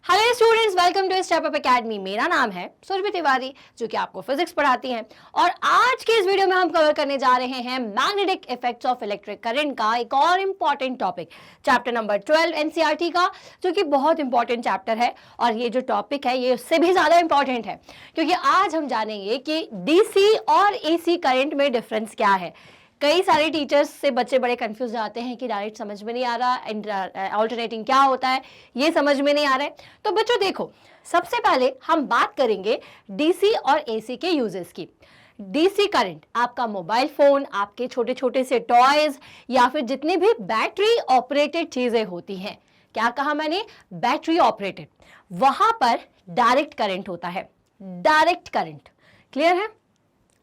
Hello students, welcome to step up academy. मेरा नाम है सुरभि तिवारी, जो कि आपको फिजिक्स पढ़ाती हैं। और आज के इस वीडियो में हम कवर करने जा रहे हैं magnetic effects of electric current का एक और important topic, chapter number 12 NCERT का, जो कि बहुत इंपॉर्टेंट चैप्टर है। और ये जो टॉपिक है ये उससे भी ज्यादा इंपॉर्टेंट है, क्योंकि आज हम जानेंगे कि डीसी और एसी करंट में डिफरेंस क्या है। कई सारे टीचर्स से बच्चे बड़े कंफ्यूज आते हैं कि डायरेक्ट समझ में नहीं आ रहा, ऑल्टरनेटिंग क्या होता है ये समझ में नहीं आ रहा है। तो बच्चों देखो, सबसे पहले हम बात करेंगे डीसी और एसी के यूजेस की। डीसी करंट आपका मोबाइल फोन, आपके छोटे छोटे से टॉयज, या फिर जितनी भी बैटरी ऑपरेटेड चीजें होती हैं, क्या कहा मैंने, बैटरी ऑपरेटेड, वहां पर डायरेक्ट करंट होता है। डायरेक्ट करंट क्लियर है।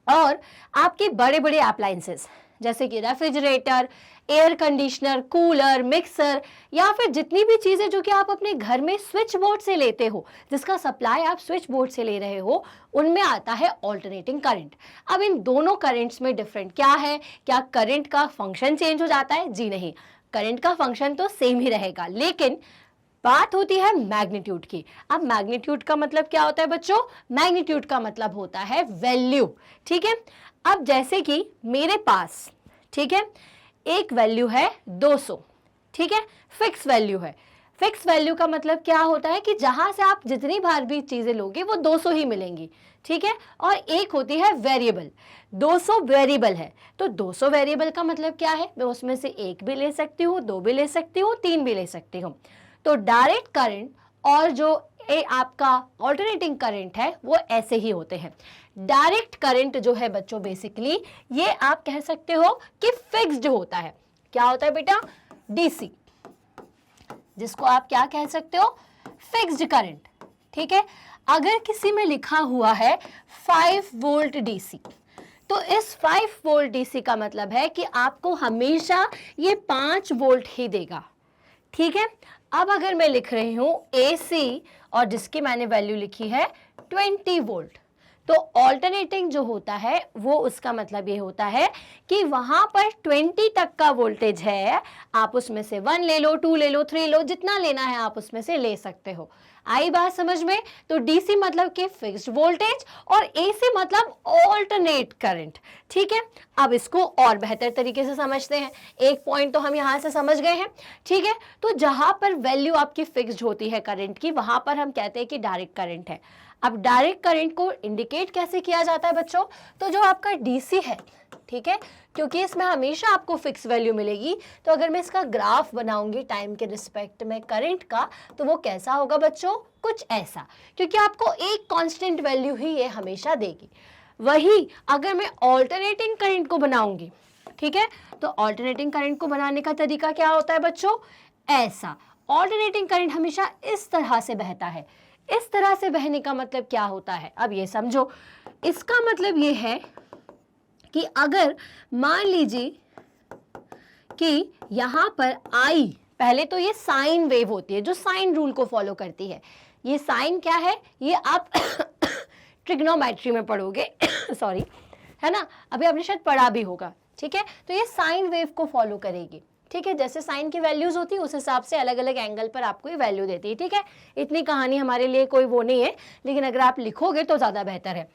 और आपके बड़े बड़े अप्लायंसेस जैसे कि refrigerator, air conditioner, cooler, mixer, या फिर जितनी भी चीजें जो कि आप अपने घर में स्विच बोर्ड से लेते हो, जिसका सप्लाई आप स्विच बोर्ड से ले रहे हो, उनमें आता है ऑल्टरनेटिंग करंट। अब इन दोनों करंट्स में डिफरेंट क्या है? क्या करंट का फंक्शन चेंज हो जाता है? जी नहीं, करंट का फंक्शन तो सेम ही रहेगा, लेकिन बात होती है मैग्नीट्यूड की। अब मैग्नीट्यूड का मतलब क्या होता है बच्चों? मैग्नीट्यूड का मतलब होता है वैल्यू। ठीक है। अब जैसे कि मेरे पास, ठीक है, एक वैल्यू है 200, ठीक है, फिक्स वैल्यू है। फिक्स वैल्यू का मतलब क्या होता है कि जहां से आप जितनी बार भी चीजें लोगे वो 200 ही मिलेंगी, ठीक है। और एक होती है वेरिएबल, 200 वेरिएबल है। तो 200 वेरिएबल का मतलब क्या है? मैं उसमें से एक भी ले सकती हूँ, दो भी ले सकती हूँ, तीन भी ले सकती हूँ। तो डायरेक्ट करंट और जो आपका ऑल्टरनेटिंग करंट है वो ऐसे ही होते हैं। डायरेक्ट करंट जो है बच्चों, बेसिकली ये आप कह सकते हो कि फिक्स्ड होता है। क्या होता है बेटा? डीसी, जिसको आप क्या कह सकते हो? Fixed current. ठीक है। अगर किसी में लिखा हुआ है 5 वोल्ट डीसी, तो इस 5 वोल्ट डीसी का मतलब है कि आपको हमेशा ये 5 वोल्ट ही देगा। ठीक है। अब अगर मैं लिख रही हूं एसी और जिसकी मैंने वैल्यू लिखी है 20 वोल्ट, तो ऑल्टरनेटिंग जो होता है वो उसका मतलब ये होता है कि वहां पर 20 तक का वोल्टेज है। आप उसमें से 1 ले लो, 2 ले लो, 3 लो, जितना लेना है आप उसमें से ले सकते हो। आई बात समझ में? तो डीसी मतलब कि फिक्स्ड वोल्टेज और एसी मतलब ऑल्टरनेट करंट। ठीक है। अब इसको और बेहतर तरीके से समझते हैं। एक पॉइंट तो हम यहां से समझ गए हैं, ठीक है। तो जहां पर वैल्यू आपकी फिक्स्ड होती है करंट की, वहां पर हम कहते हैं कि डायरेक्ट करंट है। अब डायरेक्ट करंट को इंडिकेट कैसे किया जाता है बच्चों? तो जो आपका डीसी है, ठीक है, क्योंकि इसमें हमेशा आपको फिक्स वैल्यू मिलेगी, तो अगर मैं इसका ग्राफ बनाऊंगी टाइम के रिस्पेक्ट में करंट का, तो वो कैसा होगा बच्चों? कुछ ऐसा, क्योंकि आपको एक कांस्टेंट वैल्यू ही ये हमेशा देगी। वही अगर मैं ऑल्टरनेटिंग करंट को बनाऊंगी, ठीक है, तो ऑल्टरनेटिंग करंट को बनाने का तरीका क्या होता है बच्चों? ऐसा। ऑल्टरनेटिंग करंट हमेशा इस तरह से बहता है। इस तरह से बहने का मतलब क्या होता है? अब ये समझो। इसका मतलब ये है कि अगर मान लीजिए कि यहां पर आई, पहले तो ये साइन वेव होती है जो साइन रूल को फॉलो करती है। ये साइन क्या है? ये आप ट्रिग्नोमेट्री में पढ़ोगे सॉरी, है ना, अभी आपने शायद पढ़ा भी होगा। ठीक है। तो ये साइन वेव को फॉलो करेगी। ठीक है। जैसे साइन की वैल्यूज होती है उस हिसाब से अलग अलग एंगल पर आपको ये वैल्यू देती है। ठीक है। इतनी कहानी हमारे लिए कोई वो नहीं है, लेकिन अगर आप लिखोगे तो ज्यादा बेहतर है।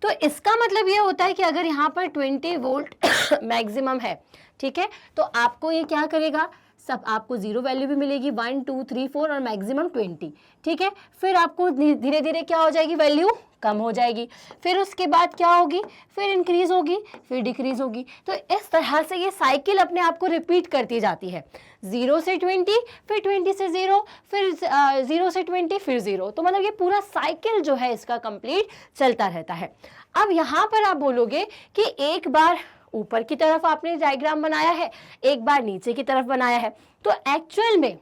तो इसका मतलब ये होता है कि अगर यहाँ पर 20 वोल्ट मैक्सिमम है, ठीक है, तो आपको ये क्या करेगा? सब आपको जीरो वैल्यू भी मिलेगी, 1 2 3 4 और मैक्सिमम 20। ठीक है। फिर आपको धीरे धीरे क्या हो जाएगी? वैल्यू कम हो जाएगी। फिर उसके बाद क्या होगी? फिर इंक्रीज होगी, फिर डिक्रीज होगी। तो इस तरह से ये साइकिल अपने आप को रिपीट करती जाती है। 0 से 20, फिर 20 से 0, फिर 0 से 20, फिर 0। तो मतलब ये पूरा साइकिल जो है इसका कंप्लीट चलता रहता है। अब यहाँ पर आप बोलोगे कि एक बार ऊपर की तरफ आपने डायग्राम बनाया है, एक बार नीचे की तरफ बनाया है, तो एक्चुअल में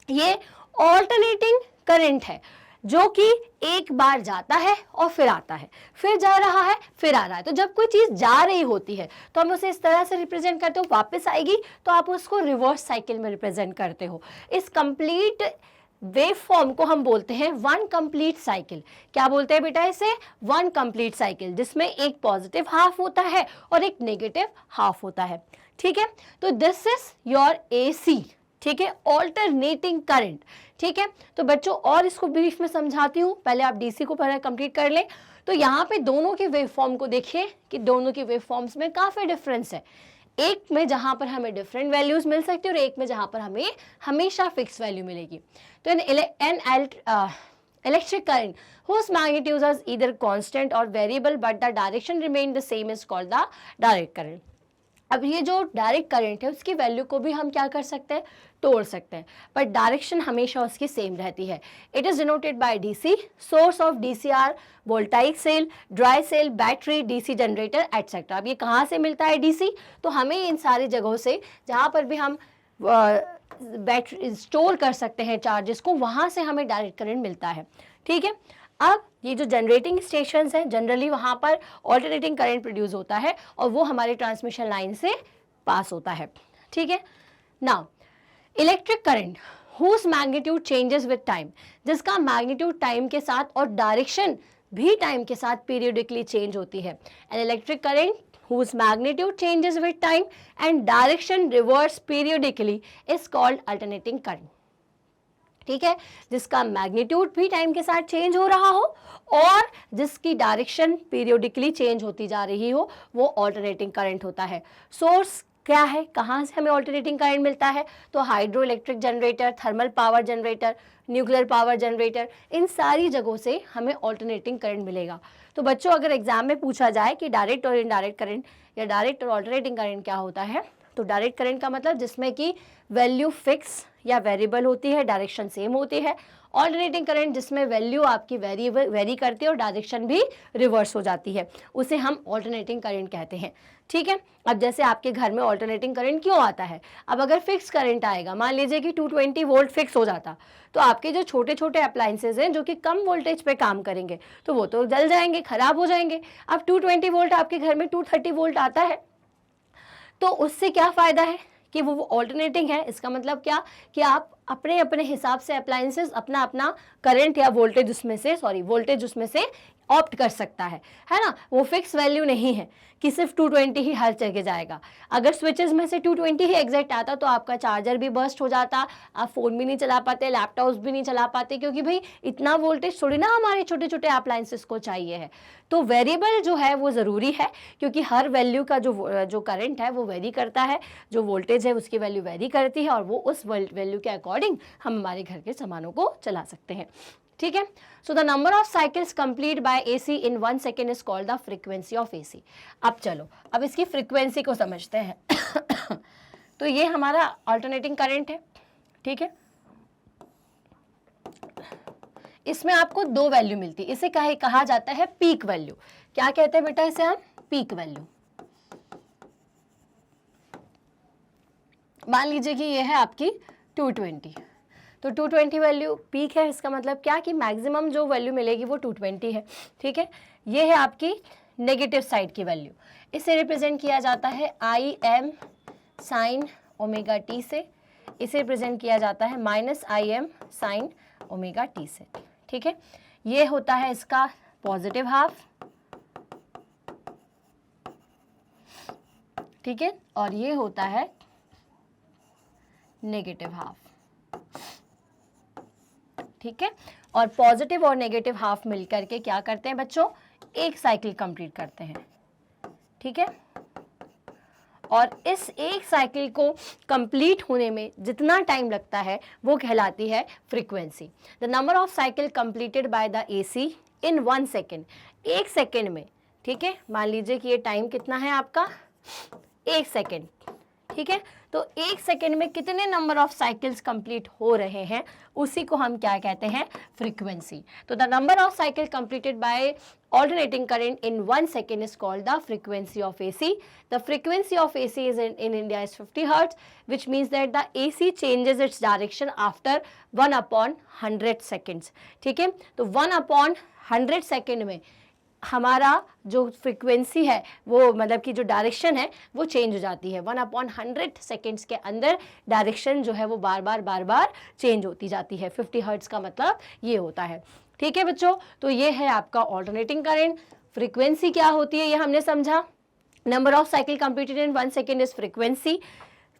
ये ऑल्टरनेटिंग करंट है, जो कि एक बार जाता है और फिर आता है, फिर जा रहा है, फिर आ रहा है। तो जब कोई चीज जा रही होती है तो हम उसे इस तरह से रिप्रेजेंट करते हो, वापस आएगी तो आप उसको रिवर्स साइकिल में रिप्रेजेंट करते हो। इस कंप्लीट वेव फॉर्म को हम बोलते हैं वन कंप्लीट साइकिल। क्या बोलते हैं बेटा इसे? वन कंप्लीट साइकिल, जिसमें एक पॉजिटिव हाफ होता है और एक नेगेटिव हाफ होता है। ठीक है। तो दिस इज योर एसी। ठीक है, ऑल्टरनेटिंग करंट। ठीक है, तो बच्चों और इसको ब्रीफ में समझाती हूँ, पहले आप डीसी को पहले कंप्लीट कर लें। तो यहाँ पे दोनों के वेवफॉर्म को देखिए कि दोनों के वेवफॉर्म्स में काफी डिफरेंस है। एक में जहां पर हमें डिफरेंट वैल्यूज मिल सकती है और एक में जहां पर हमें हमेशा फिक्स वैल्यू मिलेगी। तो N electric current whose magnitudes are either constant or variable but the direction remain the same is called the direct current। अब ये जो डायरेक्ट करंट है उसकी वैल्यू को भी हम क्या कर सकते हैं, तोड़ सकते हैं, पर डायरेक्शन हमेशा उसकी सेम रहती है। It is denoted by DC. Source of DC are voltaic cell, dry cell, battery, DC generator etcetera. अब ये कहाँ से मिलता है डीसी, तो हमें इन सारी जगहों से जहाँ पर भी हम बैटरी स्टोर कर सकते हैं चार्जेस को, वहाँ से हमें डायरेक्ट करंट मिलता है। ठीक है, अब ये जो जनरेटिंग स्टेशंस हैं जनरली वहाँ पर ऑल्टरनेटिंग करंट प्रोड्यूस होता है और वो हमारे ट्रांसमिशन लाइन से पास होता है। ठीक है, now electric current whose magnitude changes with time, जिसका मैग्नीट्यूड टाइम के साथ और डायरेक्शन भी टाइम के साथ पीरियडिकली चेंज होती है। An electric current whose magnitude changes with time and direction reverse periodically is called alternating current। ठीक है, जिसका मैग्नीट्यूड भी टाइम के साथ चेंज हो रहा हो और जिसकी डायरेक्शन पीरियोडिकली चेंज होती जा रही हो, वो ऑल्टरनेटिंग करंट होता है। सोर्स क्या है, कहाँ से हमें ऑल्टरनेटिंग करंट मिलता है, तो hydro electric generator, thermal power generator, nuclear power generator, इन सारी जगहों से हमें ऑल्टरनेटिंग करंट मिलेगा। तो बच्चों अगर एग्जाम में पूछा जाए कि डायरेक्ट और इनडायरेक्ट करंट या डायरेक्ट और ऑल्टरनेटिंग करंट क्या होता है, तो डायरेक्ट करंट का मतलब जिसमें कि वैल्यू फिक्स या वेरिएबल होती है, डायरेक्शन सेम होती है। ऑल्टरनेटिंग करंट जिसमें वैल्यू आपकी वेरी करती है और डायरेक्शन भी रिवर्स हो जाती है, उसे हम ऑल्टरनेटिंग करंट कहते हैं। ठीक है, अब जैसे आपके घर में ऑल्टरनेटिंग करंट क्यों आता है, अब अगर फिक्स करंट आएगा, मान लीजिए कि 220 वोल्ट फिक्स हो जाता, तो आपके जो छोटे छोटे अप्लायंसेज हैं जो कि कम वोल्टेज पे काम करेंगे तो वो तो जल जाएंगे, खराब हो जाएंगे। अब 220 वोल्ट आपके घर में 230 वोल्ट आता है, तो उससे क्या फ़ायदा है कि वो ऑल्टरनेटिंग है। इसका मतलब क्या कि आप अपने अपने हिसाब से अप्लायंसेस अपना अपना करंट या वोल्टेज उसमें से ऑप्ट कर सकता है ना। वो फिक्स वैल्यू नहीं है कि सिर्फ 220 ही हर जगह जाएगा। अगर स्विचेस में से 220 ही एग्जैक्ट आता तो आपका चार्जर भी बर्स्ट हो जाता, आप फ़ोन भी नहीं चला पाते, लैपटॉप्स भी नहीं चला पाते, क्योंकि भाई इतना वोल्टेज थोड़ी ना हमारे छोटे छोटे अप्लायंसेस को चाहिए है। तो वेरिएबल जो है वो ज़रूरी है, क्योंकि हर वैल्यू का जो करंट है वो वेरी करता है, जो वोल्टेज है उसकी वैल्यू वेरी करती है और वो उस वैल्यू के अकॉर्डिंग हम हमारे घर के सामानों को चला सकते हैं। ठीक है, so the number of cycles complete bye AC in 1 second is called the frequency of AC. अब चलो अब इसकी फ्रीक्वेंसी को समझते हैं। तो ये हमारा अल्टरनेटिंग करंट है। ठीक है, इसमें आपको दो वैल्यू मिलती है, इसे कहा जाता है पीक वैल्यू। क्या कहते हैं बेटा इसे हम, पीक वैल्यू। मान लीजिए कि ये है आपकी 220, तो 220 वैल्यू पीक है। इसका मतलब क्या कि मैक्सिमम जो वैल्यू मिलेगी वो 220 है। ठीक है, ये है आपकी नेगेटिव साइड की वैल्यू। इसे रिप्रेजेंट किया जाता है I am sine omega T से, इसे रिप्रेजेंट किया जाता है minus I am sine omega T से। ठीक है, ये होता है इसका पॉजिटिव हाफ। ठीक है, और ये होता है नेगेटिव हाफ। ठीक है, और पॉजिटिव और नेगेटिव हाफ मिलकर के क्या करते हैं बच्चों, एक साइकिल कंप्लीट करते हैं। ठीक है, और इस एक साइकिल को कंप्लीट होने में जितना टाइम लगता है वो कहलाती है frequency. The number of cycle completed by the AC in 1 second, एक सेकेंड में। ठीक है, मान लीजिए कि ये टाइम कितना है आपका, 1 सेकेंड। ठीक है, तो 1 सेकेंड में कितने नंबर ऑफ साइकिल्स कंप्लीट हो रहे हैं उसी को हम क्या कहते हैं, फ्रीक्वेंसी। तो the number of cycle completed by alternating current in 1 second is called the frequency of AC. The frequency of AC is in India is 50 Hertz, which means that the AC changes its direction after 1/100 seconds. ठीक है, तो 1/100 second में हमारा जो frequency है वो मतलब कि जो डायरेक्शन है वो चेंज हो जाती है। 1/100 सेकेंड्स के अंदर डायरेक्शन जो है वो बार बार चेंज होती जाती है। 50 हर्ट्ज का मतलब ये होता है। ठीक है बच्चों, तो ये है आपका ऑल्टरनेटिंग करंट। फ्रीक्वेंसी क्या होती है ये हमने समझा। Number of cycle completed in 1 second is frequency.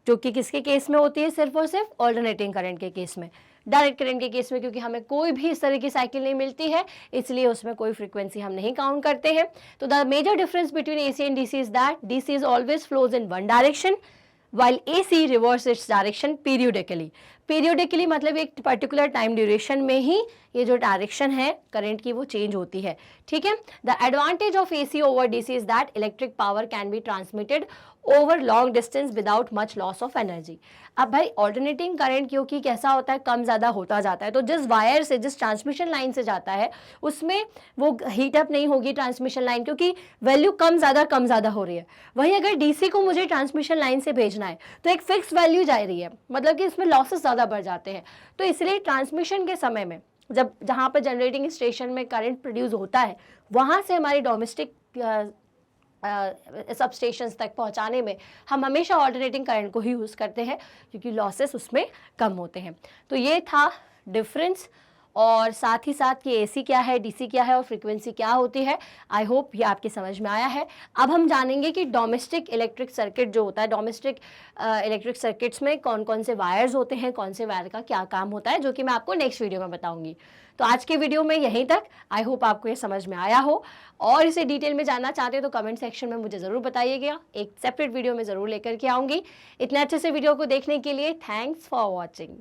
जो कि किसके केस में होती है, सिर्फ और सिर्फ ऑल्टरनेटिंग करंट के केस में। डायरेक्ट करंट के केस में क्योंकि हमें कोई भी इस तरह की साइकिल नहीं मिलती है, इसलिए उसमें कोई फ्रीक्वेंसी हम नहीं काउंट करते हैं। तो the major difference between AC and DC is that DC is always flows in one direction while AC reverse its direction periodically। periodically मतलब एक पर्टिकुलर टाइम ड्यूरेशन में ही ये जो डायरेक्शन है करंट की वो चेंज होती है, ठीक है। The advantage of AC over DC is that electric power can be transmitted over long distance without much loss of energy. अब भाई ऑल्टरनेटिंग करंट क्योंकि कैसा होता है, कम ज़्यादा होता जाता है, तो जिस वायर से, जिस ट्रांसमिशन लाइन से जाता है उसमें वो हीटअप नहीं होगी ट्रांसमिशन लाइन, क्योंकि वैल्यू कम ज़्यादा हो रही है। वहीं अगर DC को मुझे ट्रांसमिशन लाइन से भेजना है तो एक फिक्स वैल्यू जा रही है, मतलब कि इसमें लॉसेस ज़्यादा बढ़ जाते हैं। तो इसलिए ट्रांसमिशन के समय में जब जहाँ पर जनरेटिंग स्टेशन में करंट प्रोड्यूस होता है, वहाँ से हमारी डोमेस्टिक सब स्टेशंस तक पहुंचाने में हम हमेशा ऑल्टरनेटिंग करंट को ही यूज़ करते हैं, क्योंकि लॉसेस उसमें कम होते हैं। तो ये था डिफरेंस, और साथ ही साथ ये AC क्या है, DC क्या है और फ्रीक्वेंसी क्या होती है। आई होप ये आपके समझ में आया है। अब हम जानेंगे कि डोमेस्टिक इलेक्ट्रिक सर्किट जो होता है, डोमेस्टिक इलेक्ट्रिक सर्किट्स में कौन कौन से वायर्स होते हैं, कौन से वायर का क्या काम होता है, जो कि मैं आपको नेक्स्ट वीडियो में बताऊंगी। तो आज के वीडियो में यहीं तक। आई होप आपको ये समझ में आया हो, और इसे डिटेल में जानना चाहते हो तो कमेंट सेक्शन में मुझे ज़रूर बताइएगा, एक सेपरेट वीडियो में ज़रूर लेकर के आऊँगी। इतने अच्छे से वीडियो को देखने के लिए थैंक्स फॉर वॉचिंग।